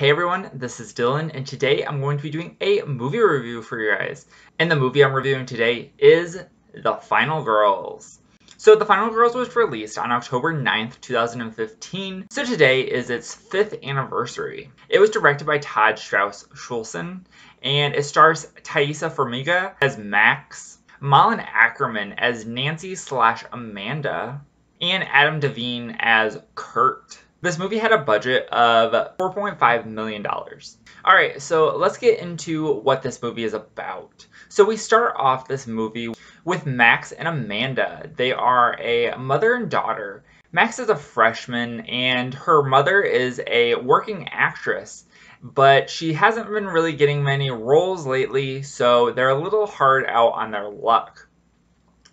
Hey everyone, this is Dylan, and today I'm going to be doing a movie review for you guys. And the movie I'm reviewing today is The Final Girls. So The Final Girls was released on October 9th, 2015, so today is its 5th anniversary. It was directed by Strauss-Schulson, and it stars Thaisa Farmiga as Max, Malin Ackerman as Nancy/Amanda, and Adam Devine as Kurt. This movie had a budget of $4.5 million. Alright, so let's get into what this movie is about. So we start off this movie with Max and Amanda. They are a mother and daughter. Max is a freshman and her mother is a working actress, but she hasn't been really getting many roles lately, so they're a little hard out on their luck.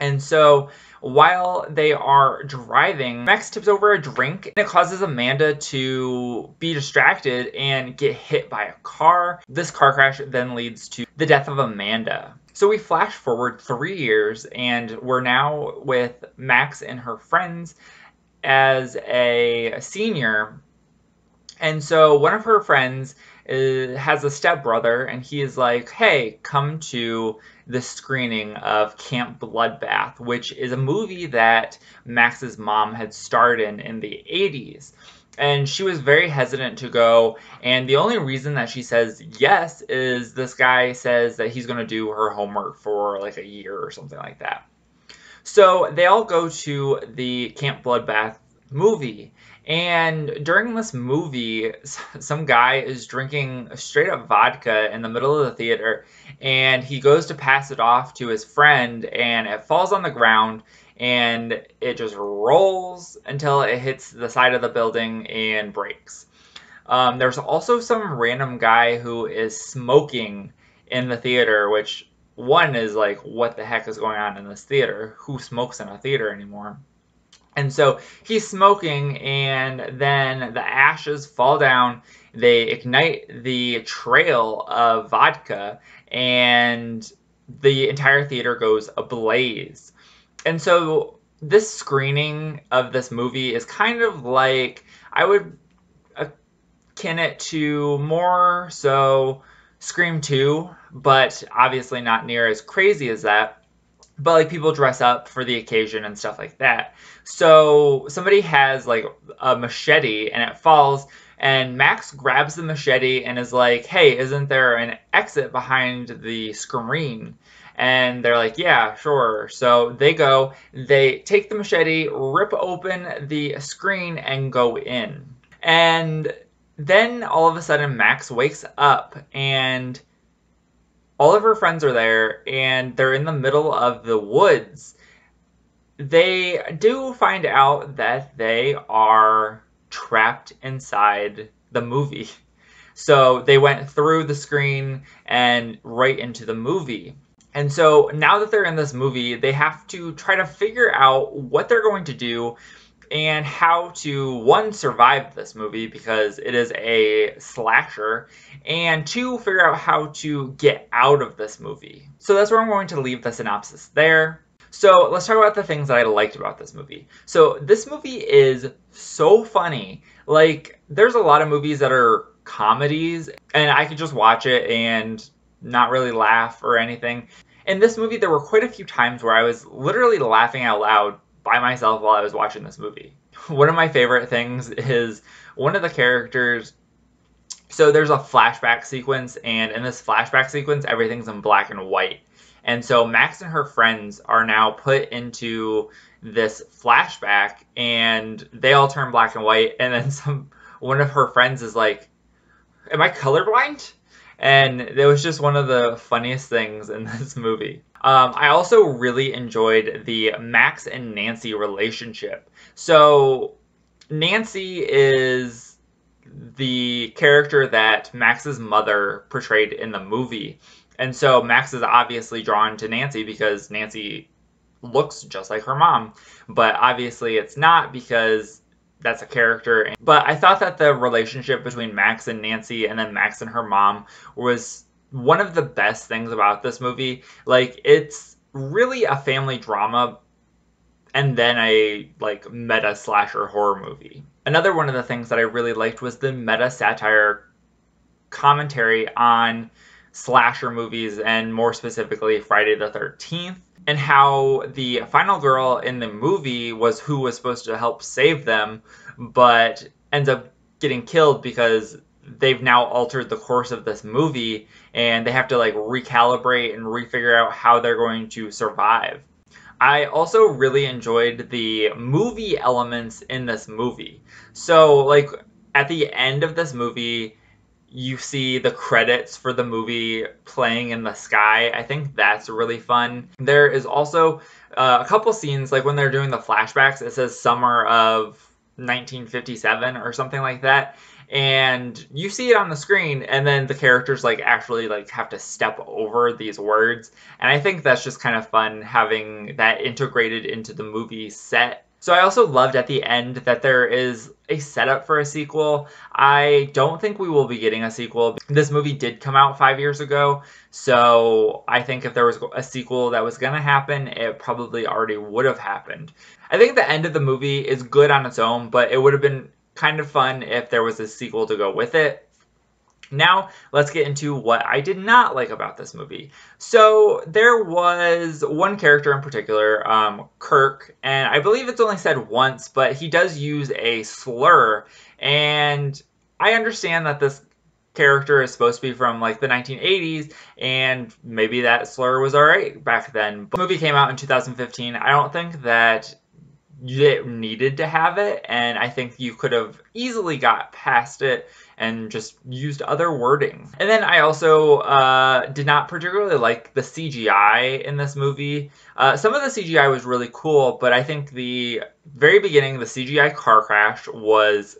And so while they are driving, Max tips over a drink and it causes Amanda to be distracted and get hit by a car. This car crash then leads to the death of Amanda. So we flash forward 3 years and we're now with Max and her friends as a senior. And so one of her friends has a stepbrother, and he is like, hey, come to the screening of Camp Bloodbath, which is a movie that Max's mom had starred in the 80s. And she was very hesitant to go, and the only reason that she says yes is this guy says that he's going to do her homework for like a year or something like that. So they all go to the Camp Bloodbath movie. And during this movie, some guy is drinking straight up vodka in the middle of the theater, and he goes to pass it off to his friend, and it falls on the ground, and it just rolls until it hits the side of the building and breaks. There's also some random guy who is smoking in the theater, which one is like, what the heck is going on in this theater? Who smokes in a theater anymore? And so he's smoking, and then the ashes fall down, they ignite the trail of vodka, and the entire theater goes ablaze. And so this screening of this movie is kind of like, I would akin it to more so Scream 2, but obviously not near as crazy as that. But like people dress up for the occasion and stuff like that. So somebody has like a machete and it falls, and Max grabs the machete and is like, hey, isn't there an exit behind the screen? And they're like, yeah, sure. So they go, they take the machete, rip open the screen, and go in. And then all of a sudden Max wakes up and all of her friends are there, and they're in the middle of the woods. They do find out that they are trapped inside the movie. So they went through the screen and right into the movie. And so now that they're in this movie, they have to try to figure out what they're going to do and how to, one, survive this movie because it is a slasher, and two, figure out how to get out of this movie. So that's where I'm going to leave the synopsis there. So let's talk about the things that I liked about this movie. So this movie is so funny. Like, there's a lot of movies that are comedies, and I could just watch it and not really laugh or anything. In this movie, there were quite a few times where I was literally laughing out loud by myself while I was watching this movie. One of my favorite things is one of the characters. So there's a flashback sequence, and in this flashback sequence, everything's in black and white. And so Max and her friends are now put into this flashback, and they all turn black and white. And then one of her friends is like, "Am I colorblind?" And it was just one of the funniest things in this movie. I also really enjoyed the Max and Nancy relationship. So Nancy is the character that Max's mother portrayed in the movie. And so Max is obviously drawn to Nancy because Nancy looks just like her mom. But obviously it's not because that's a character. But I thought that the relationship between Max and Nancy and then Max and her mom was one of the best things about this movie. Like, it's really a family drama and then a like meta slasher horror movie. Another one of the things that I really liked was the meta satire commentary on slasher movies, and more specifically Friday the 13th, and how the final girl in the movie was who was supposed to help save them, but ends up getting killed because they've now altered the course of this movie, and they have to like recalibrate and refigure out how they're going to survive. I also really enjoyed the movie elements in this movie. So, like, at the end of this movie, you see the credits for the movie playing in the sky. I think that's really fun. There is also a couple scenes, like when they're doing the flashbacks, it says summer of 1957 or something like that. And you see it on the screen, and then the characters like actually like have to step over these words. And I think that's just kind of fun having that integrated into the movie set. So I also loved at the end that there is a setup for a sequel. I don't think we will be getting a sequel. This movie did come out 5 years ago, so I think if there was a sequel that was going to happen, it probably already would have happened. I think the end of the movie is good on its own, but it would have been kind of fun if there was a sequel to go with it. Now, let's get into what I did not like about this movie. So, there was one character in particular, Kirk, and I believe it's only said once, but he does use a slur, and I understand that this character is supposed to be from like the 1980s, and maybe that slur was alright back then. But the movie came out in 2015. I don't think that you needed to have it, and I think you could have easily got past it and just used other wording. And then I also did not particularly like the CGI in this movie. Some of the CGI was really cool, but I think the very beginning, the CGI car crash was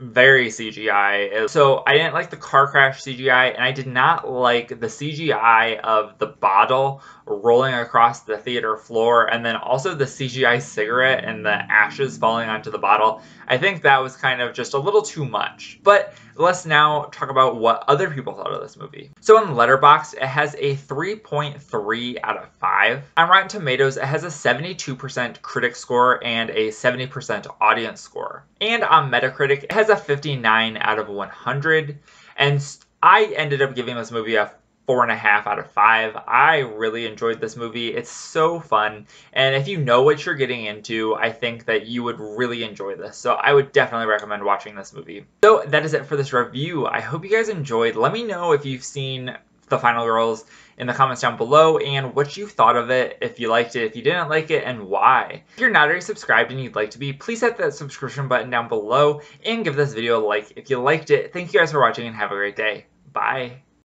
very CGI. So I didn't like the car crash CGI, and I did not like the CGI of the bottle rolling across the theater floor, and then also the CGI cigarette and the ashes falling onto the bottle. I think that was kind of just a little too much. But let's now talk about what other people thought of this movie. So on Letterboxd, it has a 3.3 out of 5. On Rotten Tomatoes, it has a 72% critic score and a 70% audience score. And on Metacritic, it has a 59 out of 100. And I ended up giving this movie a 4.5 out of 5. I really enjoyed this movie. It's so fun, and if you know what you're getting into, I think that you would really enjoy this. So I would definitely recommend watching this movie. So that is it for this review. I hope you guys enjoyed. Let me know if you've seen The Final Girls in the comments down below and what you thought of it, if you liked it, if you didn't like it, and why. If you're not already subscribed and you'd like to be, please hit that subscription button down below and give this video a like if you liked it. Thank you guys for watching and have a great day. Bye.